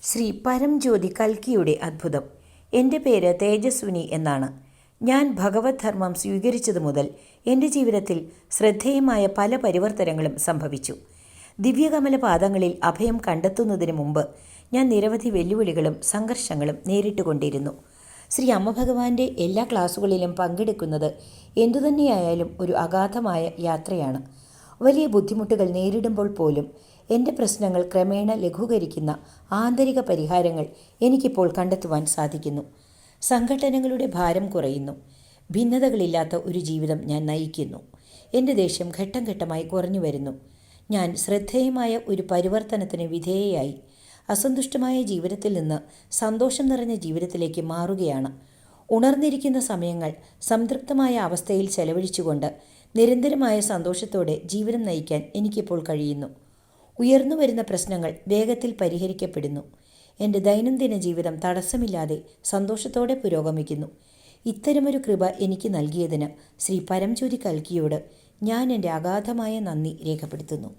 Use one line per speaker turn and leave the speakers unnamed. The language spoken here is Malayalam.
ശ്രീ പരംജ്യോതി കൽക്കിയുടെ അത്ഭുതം. എൻ്റെ പേര് തേജസ്വിനി എന്നാണ്. ഞാൻ ഭഗവത് ധർമ്മം സ്വീകരിച്ചതു മുതൽ എൻ്റെ ജീവിതത്തിൽ ശ്രദ്ധേയമായ പല പരിവർത്തനങ്ങളും സംഭവിച്ചു. ദിവ്യകമല പാദങ്ങളിൽ അഭയം കണ്ടെത്തുന്നതിന് മുമ്പ് ഞാൻ നിരവധി വെല്ലുവിളികളും സംഘർഷങ്ങളും നേരിട്ടുകൊണ്ടിരുന്നു. ശ്രീ അമ്മ ഭഗവാന്റെ എല്ലാ ക്ലാസ്സുകളിലും പങ്കെടുക്കുന്നത് എന്തുതന്നെയായാലും ഒരു അഗാധമായ യാത്രയാണ്. വലിയ ബുദ്ധിമുട്ടുകൾ നേരിടുമ്പോൾ പോലും എൻ്റെ പ്രശ്നങ്ങൾ ക്രമേണ ലഘൂകരിക്കുന്ന ആന്തരിക പരിഹാരങ്ങൾ എനിക്കിപ്പോൾ കണ്ടെത്തുവാൻ സാധിക്കുന്നു. സംഘട്ടനങ്ങളുടെ ഭാരം കുറയുന്നു. ഭിന്നതകളില്ലാത്ത ഒരു ജീവിതം ഞാൻ നയിക്കുന്നു. എൻ്റെ ദേഷ്യം ഘട്ടം ഘട്ടമായി കുറഞ്ഞു വരുന്നു. ഞാൻ ശ്രദ്ധേയമായ ഒരു പരിവർത്തനത്തിന് വിധേയയായി. അസന്തുഷ്ടമായ ജീവിതത്തിൽ നിന്ന് സന്തോഷം നിറഞ്ഞ ജീവിതത്തിലേക്ക് മാറുകയാണ്. ഉണർന്നിരിക്കുന്ന സമയങ്ങൾ സംതൃപ്തമായ അവസ്ഥയിൽ ചെലവഴിച്ചുകൊണ്ട് നിരന്തരമായ സന്തോഷത്തോടെ ജീവിതം നയിക്കാൻ എനിക്കിപ്പോൾ കഴിയുന്നു. ഉയർന്നു വരുന്ന പ്രശ്നങ്ങൾ വേഗത്തിൽ പരിഹരിക്കപ്പെടുന്നു. എൻ്റെ ദൈനംദിന ജീവിതം തടസ്സമില്ലാതെ സന്തോഷത്തോടെ പുരോഗമിക്കുന്നു. ഇത്തരമൊരു കൃപ എനിക്ക് നൽകിയതിന് ശ്രീ പരംജ്യോതി കൽക്കിയോട് ഞാൻ എൻ്റെ അഗാധമായ നന്ദി രേഖപ്പെടുത്തുന്നു.